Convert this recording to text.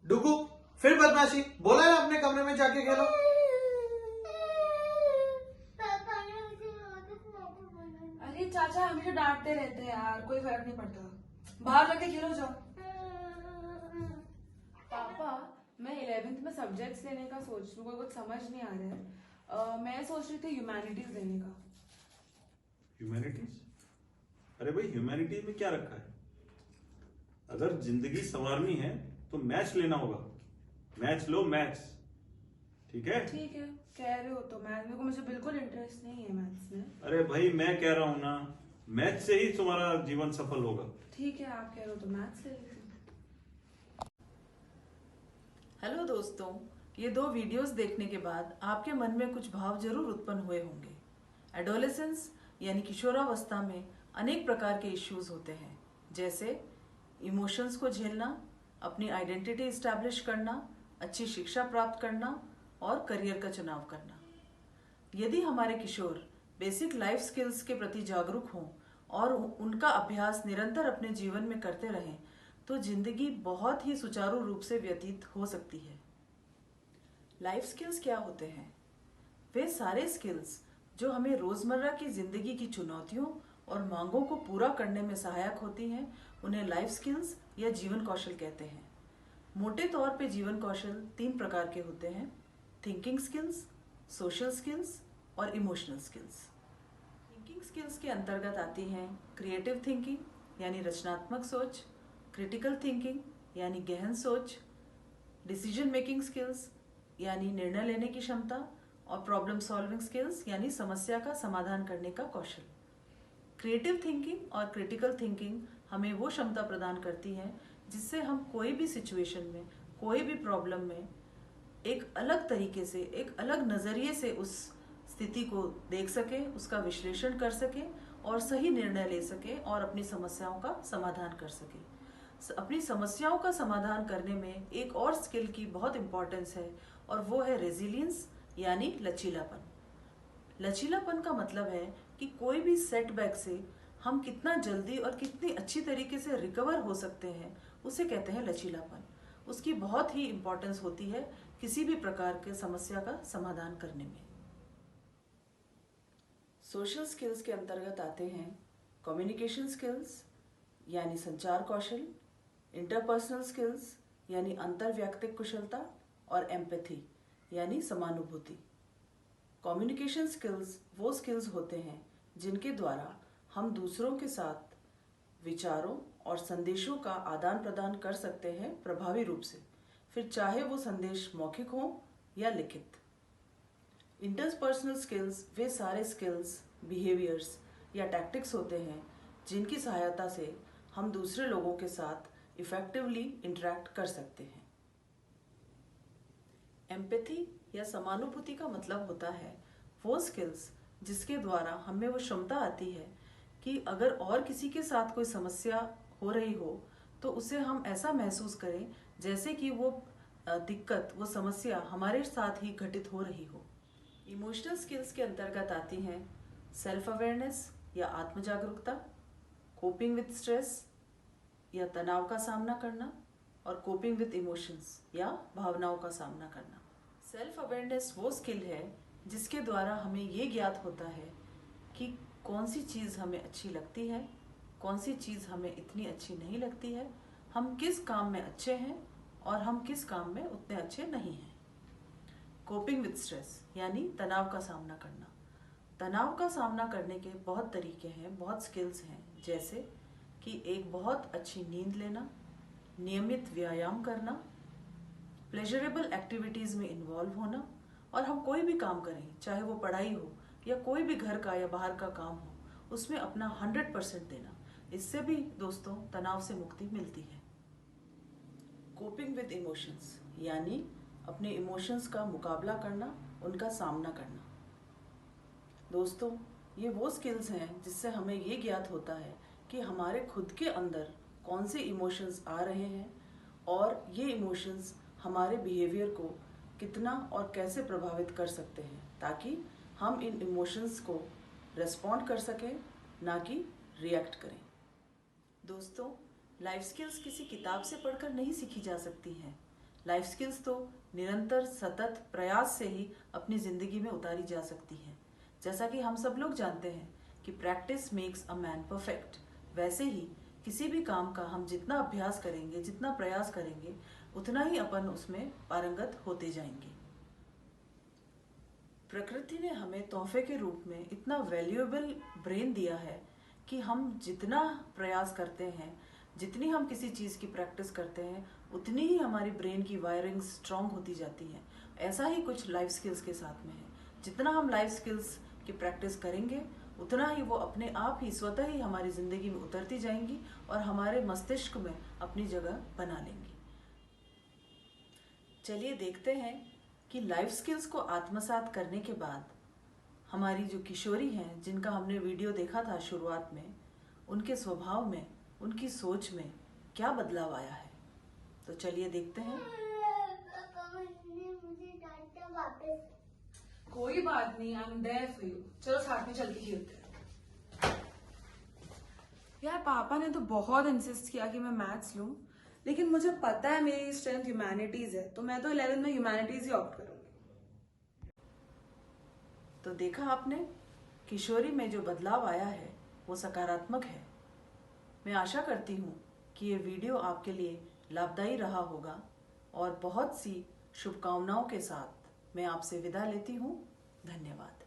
डुगू, फिर बदमाशी। बोला ना अपने कमरे में जाके खेलो। पापा ने मुझे वापस मोमो बनाना। अरे चाचा हमेशा डांटते रहते हैं यार, कोई फर्क नहीं पड़ता। बाहर जाके खेलो जाओ। पापा मैं 11th में सब्जेक्ट्स लेने का सोच रही हूँ, कोई कुछ समझ नहीं आ रहा है। मैं सोच रही थी ह्यूमैनिटीज लेने का। ह्यूमैनिटीज? अरे भाई ह्यूमैनिटीज में क्या रखा है? अगर जिंदगी संवारनी है तो मैथ्स लेना होगा। मैथ्स लो, मैथ्स। ठीक है? ठीक है, कह रहे हो तो मैथ्स, मेरे को मुझे बिल्कुल इंटरेस्ट नहीं है मैथ्स में। अरे भाई मैं कह रहा हूं ना, मैथ्स से ही तुम्हारा जीवन सफल होगा। ठीक है, आप कह रहे हो तो मैथ्स ले लेती हूँ। हेलो दोस्तों, ये 2 वीडियोस देखने के बाद आपके मन में कुछ भाव जरूर उत्पन्न हुए होंगे। एडोलेसेंस यानी किशोरावस्था में अनेक प्रकार के इश्यूज होते हैं, जैसे इमोशंस को झेलना, अपनी आइडेंटिटी इस्टेब्लिश करना, अच्छी शिक्षा प्राप्त करना और करियर का चुनाव करना। यदि हमारे किशोर बेसिक लाइफ स्किल्स के प्रति जागरूक हों और उनका अभ्यास निरंतर अपने जीवन में करते रहें तो जिंदगी बहुत ही सुचारू रूप से व्यतीत हो सकती है। लाइफ स्किल्स क्या होते हैं? वे सारे स्किल्स जो हमें रोजमर्रा की जिंदगी की चुनौतियों और मांगों को पूरा करने में सहायक होती हैं, उन्हें लाइफ स्किल्स या जीवन कौशल कहते हैं। मोटे तौर पे जीवन कौशल 3 प्रकार के होते हैं: थिंकिंग स्किल्स, सोशल स्किल्स और इमोशनल स्किल्स। थिंकिंग स्किल्स के अंतर्गत आती हैं क्रिएटिव थिंकिंग यानी रचनात्मक सोच, क्रिटिकल थिंकिंग यानी गहन सोच, डिसीजन मेकिंग स्किल्स यानी निर्णय लेने की क्षमता और प्रॉब्लम सॉल्विंग स्किल्स यानी समस्या का समाधान करने का कौशल। क्रिएटिव थिंकिंग और क्रिटिकल थिंकिंग हमें वो क्षमता प्रदान करती है जिससे हम कोई भी सिचुएशन में, कोई भी प्रॉब्लम में एक अलग तरीके से, एक अलग नज़रिए से उस स्थिति को देख सके, उसका विश्लेषण कर सके और सही निर्णय ले सके और अपनी समस्याओं का समाधान कर सके। अपनी समस्याओं का समाधान करने में एक और स्किल की बहुत इम्पोर्टेंस है और वो है रेजिलियंस यानी लचीलापन। लचीलापन का मतलब है कि कोई भी सेटबैक से हम कितना जल्दी और कितनी अच्छी तरीके से रिकवर हो सकते हैं, उसे कहते हैं लचीलापन। उसकी बहुत ही इम्पोर्टेंस होती है किसी भी प्रकार के समस्या का समाधान करने में। सोशल स्किल्स के अंतर्गत आते हैं कम्युनिकेशन स्किल्स यानी संचार कौशल, इंटरपर्सनल स्किल्स यानी अंतर्व्यक्तिक कुशलता और एम्पैथी यानी समानुभूति। कम्युनिकेशन स्किल्स वो स्किल्स होते हैं जिनके द्वारा हम दूसरों के साथ विचारों और संदेशों का आदान प्रदान कर सकते हैं प्रभावी रूप से, फिर चाहे वो संदेश मौखिक हो या लिखित। इंटरपर्सनल स्किल्स वे सारे स्किल्स, बिहेवियर्स या टैक्टिक्स होते हैं जिनकी सहायता से हम दूसरे लोगों के साथ इफेक्टिवली इंटरैक्ट कर सकते हैं। एम्पैथी या समानुभूति का मतलब होता है वो स्किल्स जिसके द्वारा हमें वो क्षमता आती है कि अगर और किसी के साथ कोई समस्या हो रही हो तो उसे हम ऐसा महसूस करें जैसे कि वो दिक्कत, वो समस्या हमारे साथ ही घटित हो रही हो। इमोशनल स्किल्स के अंतर्गत आती हैं सेल्फ अवेयरनेस या आत्म जागरूकता, कोपिंग विद स्ट्रेस या तनाव का सामना करना और कोपिंग विद इमोशंस या भावनाओं का सामना करना। सेल्फ अवेयरनेस वो स्किल है जिसके द्वारा हमें ये ज्ञात होता है कि कौन सी चीज़ हमें अच्छी लगती है, कौन सी चीज़ हमें इतनी अच्छी नहीं लगती है, हम किस काम में अच्छे हैं और हम किस काम में उतने अच्छे नहीं हैं। कोपिंग विद स्ट्रेस यानी तनाव का सामना करना। तनाव का सामना करने के बहुत तरीके हैं, बहुत स्किल्स हैं, जैसे कि एक बहुत अच्छी नींद लेना, नियमित व्यायाम करना, प्लेजरेबल एक्टिविटीज़ में इन्वॉल्व होना और हम कोई भी काम करें, चाहे वो पढ़ाई हो या कोई भी घर का या बाहर का काम हो, उसमें अपना 100% देना। इससे भी दोस्तों तनाव से मुक्ति मिलती है। कोपिंग विद इमोशंस यानी अपने इमोशंस का मुकाबला करना, उनका सामना करना। दोस्तों ये वो स्किल्स हैं जिससे हमें ये ज्ञात होता है कि हमारे खुद के अंदर कौन से इमोशंस आ रहे हैं और ये इमोशंस हमारे बिहेवियर को कितना और कैसे प्रभावित कर सकते हैं, ताकि हम इन इमोशंस को रेस्पॉन्ड कर सकें, ना कि रिएक्ट करें। दोस्तों लाइफ स्किल्स किसी किताब से पढ़कर नहीं सीखी जा सकती हैं। लाइफ स्किल्स तो निरंतर सतत प्रयास से ही अपनी जिंदगी में उतारी जा सकती हैं। जैसा कि हम सब लोग जानते हैं कि practice makes a man perfect, वैसे ही किसी भी काम का हम जितना अभ्यास करेंगे, जितना प्रयास करेंगे, उतना ही अपन उसमें पारंगत होते जाएंगे। प्रकृति ने हमें तोहफे के रूप में इतना वैल्यूएबल ब्रेन दिया है कि हम जितना प्रयास करते हैं, जितनी हम किसी चीज़ की प्रैक्टिस करते हैं, उतनी ही हमारी ब्रेन की वायरिंग स्ट्रांग होती जाती है। ऐसा ही कुछ लाइफ स्किल्स के साथ में है। जितना हम लाइफ स्किल्स की प्रैक्टिस करेंगे, उतना ही वो अपने आप ही स्वतः ही हमारी ज़िंदगी में उतरती जाएंगी और हमारे मस्तिष्क में अपनी जगह बना लेंगी। चलिए देखते हैं कि लाइफ स्किल्स को आत्मसात करने के बाद हमारी जो किशोरी हैं, जिनका हमने वीडियो देखा था शुरुआत में, उनके स्वभाव में, उनकी सोच में क्या बदलाव आया है। तो चलिए देखते हैं। पापा ने मुझे डांटा वापस। कोई बात नहीं, I am there for you. चलो साथ में चल के खेलते हैं। यार पापा ने तो बहुत इंसिस्ट किया कि मैं मैथ्स लूं, लेकिन मुझे पता है मेरी स्ट्रेंथ ह्यूमैनिटीज है, तो मैं तो 11 में ह्यूमैनिटीज ही ऑप्ट करूंगी। तो देखा आपने, किशोरी में जो बदलाव आया है वो सकारात्मक है। मैं आशा करती हूँ कि ये वीडियो आपके लिए लाभदायी रहा होगा और बहुत सी शुभकामनाओं के साथ मैं आपसे विदा लेती हूँ। धन्यवाद।